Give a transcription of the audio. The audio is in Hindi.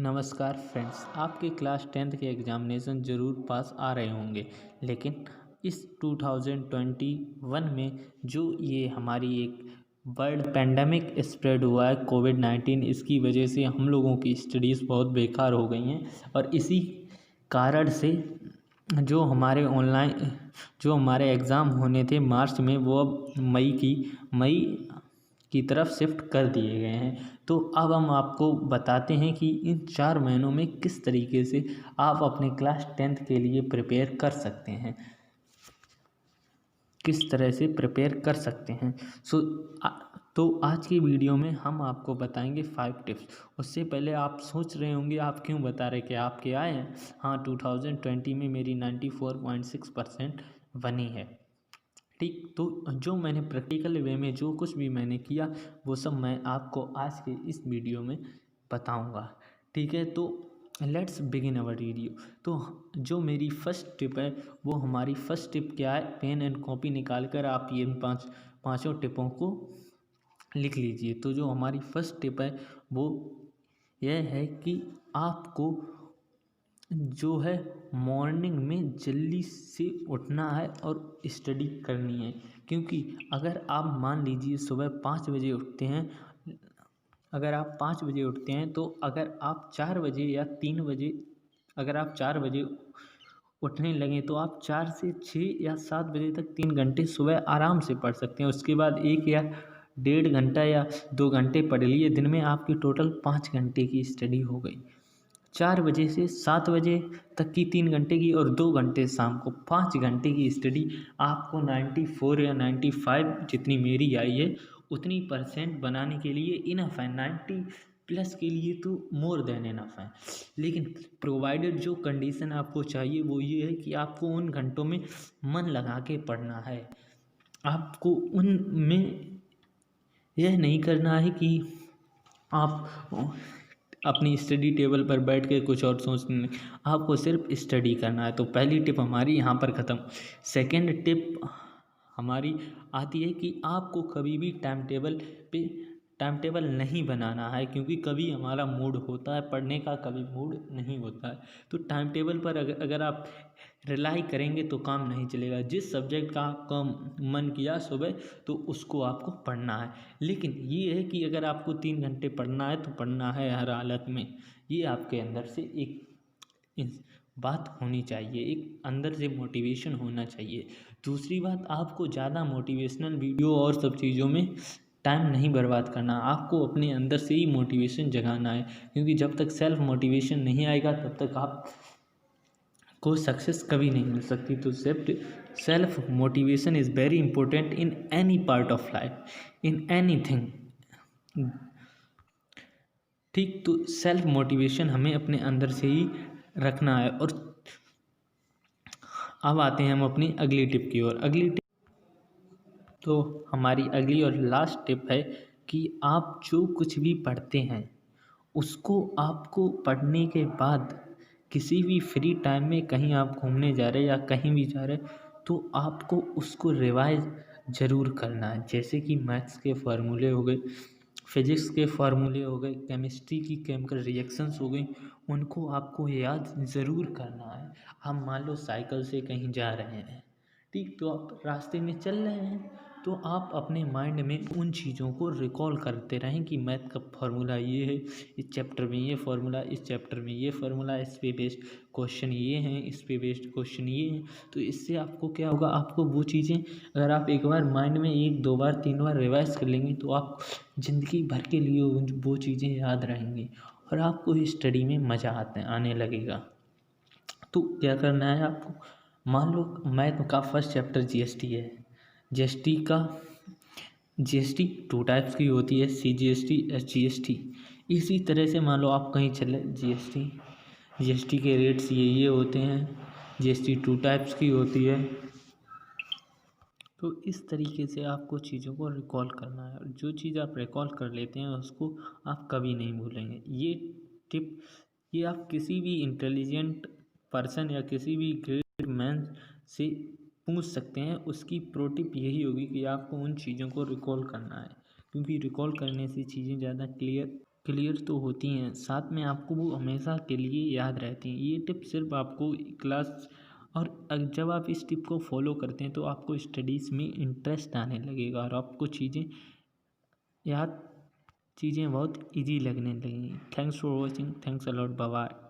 नमस्कार फ्रेंड्स, आपके क्लास 10th के एग्ज़ामिनेशन ज़रूर पास आ रहे होंगे, लेकिन इस 2021 में जो ये हमारी एक वर्ल्ड पेंडेमिक स्प्रेड हुआ है कोविड-19, इसकी वजह से हम लोगों की स्टडीज़ बहुत बेकार हो गई हैं। और इसी कारण से जो हमारे एग्ज़ाम होने थे मार्च में, वो अब मई की तरफ शिफ्ट कर दिए गए हैं। तो अब हम आपको बताते हैं कि इन 4 महीनों में किस तरीके से आप अपने क्लास 10th के लिए प्रिपेयर कर सकते हैं, किस तरह से प्रिपेयर कर सकते हैं। तो आज की वीडियो में हम आपको बताएंगे 5 टिप्स। उससे पहले आप सोच रहे होंगे आप क्यों बता रहे कि आपके आए हैं। हाँ, 2020 में मेरी 94.6% बनी है। ठीक, तो जो मैंने प्रैक्टिकल वे में जो कुछ भी मैंने किया वो सब मैं आपको आज के इस वीडियो में बताऊंगा। ठीक है, तो लेट्स बिगिन अवर वीडियो। तो जो मेरी फर्स्ट टिप है, वो हमारी फर्स्ट टिप क्या है, पेन एंड कॉपी निकाल कर आप ये पाँचों टिपों को लिख लीजिए। तो जो हमारी फर्स्ट टिप है वो यह है कि आपको जो है मॉर्निंग में जल्दी से उठना है और स्टडी करनी है। क्योंकि अगर आप मान लीजिए सुबह 5 बजे उठते हैं, अगर आप 5 बजे उठते हैं तो अगर आप 4 बजे या 3 बजे, अगर आप 4 बजे उठने लगें तो आप 4 से 6 या 7 बजे तक 3 घंटे सुबह आराम से पढ़ सकते हैं। उसके बाद 1 या 1.5 घंटा या 2 घंटे पढ़ लिए, दिन में आपकी टोटल 5 घंटे की स्टडी हो गई। 4 बजे से 7 बजे तक की 3 घंटे की और 2 घंटे शाम को 5 घंटे की स्टडी आपको 94 या 95 जितनी मेरी आई है उतनी परसेंट बनाने के लिए इनफ है। 90 प्लस के लिए तो मोर देन इनफ है। लेकिन प्रोवाइडेड जो कंडीशन आपको चाहिए वो ये है कि आपको उन घंटों में मन लगा के पढ़ना है। आपको उनमें यह नहीं करना है कि आप अपनी स्टडी टेबल पर बैठ के कुछ और सोचने, आपको सिर्फ स्टडी करना है। तो पहली टिप हमारी यहाँ पर ख़त्म। सेकंड टिप हमारी आती है कि आपको कभी भी टाइम टेबल नहीं बनाना है, क्योंकि कभी हमारा मूड होता है पढ़ने का, कभी मूड नहीं होता है। तो टाइम टेबल पर अगर आप रिलाई करेंगे तो काम नहीं चलेगा। जिस सब्जेक्ट का आपका मन किया सुबह तो उसको आपको पढ़ना है। लेकिन ये है कि अगर आपको 3 घंटे पढ़ना है तो पढ़ना है हर हालत में। ये आपके अंदर से एक बात होनी चाहिए, एक अंदर से मोटिवेशन होना चाहिए। दूसरी बात, आपको ज़्यादा मोटिवेशनल वीडियो और सब चीज़ों में टाइम नहीं बर्बाद करना। आपको अपने अंदर से ही मोटिवेशन जगाना है, क्योंकि जब तक सेल्फ मोटिवेशन नहीं आएगा तब तक आप को सक्सेस कभी नहीं मिल सकती। तो self motivation is very important in any part of life, in anything. ठीक, तो सेल्फ मोटिवेशन हमें अपने अंदर से ही रखना है। और अब आते हैं हम अपनी अगली टिप की ओर। अगली टिप, तो हमारी अगली और लास्ट टिप है कि आप जो कुछ भी पढ़ते हैं उसको आपको पढ़ने के बाद किसी भी फ्री टाइम में, कहीं आप घूमने जा रहे हैं या कहीं भी जा रहे हैं, तो आपको उसको रिवाइज ज़रूर करना है। जैसे कि मैथ्स के फार्मूले हो गए, फिजिक्स के फार्मूले हो गए, केमिस्ट्री की केमिकल रिएक्शंस हो गई, उनको आपको याद ज़रूर करना है। हम मान लो साइकिल से कहीं जा रहे हैं, ठीक, तो आप रास्ते में चल रहे हैं तो आप अपने माइंड में उन चीज़ों को रिकॉल करते रहें कि मैथ का फार्मूला ये है, इस चैप्टर में ये फार्मूला, इस चैप्टर में ये फार्मूला, इस पे बेस्ड क्वेश्चन ये हैं, इस पे बेस्ड क्वेश्चन ये हैं। तो इससे आपको क्या होगा, आपको वो चीज़ें अगर आप एक बार माइंड में 1 2 बार 3 बार रिवाइज कर लेंगे तो आप ज़िंदगी भर के लिए वो चीज़ें याद रहेंगी और आपको स्टडी में मज़ा आने लगेगा। तो क्या करना है आपको, मान लो मैथ का फर्स्ट चैप्टर जीएसटी है। जीएसटी 2 टाइप्स की होती है, सीजीएसटी, एसजीएसटी। इसी तरह से मान लो आप कहीं चले, जीएसटी के रेट्स ये होते हैं, जीएसटी 2 टाइप्स की होती है। तो इस तरीके से आपको चीज़ों को रिकॉल करना है, और जो चीज़ आप रिकॉल कर लेते हैं उसको आप कभी नहीं भूलेंगे। ये आप किसी भी इंटेलिजेंट पर्सन या किसी भी ग्रेट मैन से पूछ सकते हैं। उसकी प्रो टिप यही होगी कि आपको उन चीज़ों को रिकॉल करना है, क्योंकि रिकॉल करने से चीज़ें ज़्यादा क्लियर क्लियर तो होती हैं, साथ में आपको वो हमेशा के लिए याद रहती हैं। ये टिप सिर्फ आपको क्लास और जब आप इस टिप को फॉलो करते हैं तो आपको स्टडीज़ में इंटरेस्ट आने लगेगा और आपको याद चीज़ें बहुत इजी लगने लगेंगी। Thanks for watching, thanks a lot, bye bye.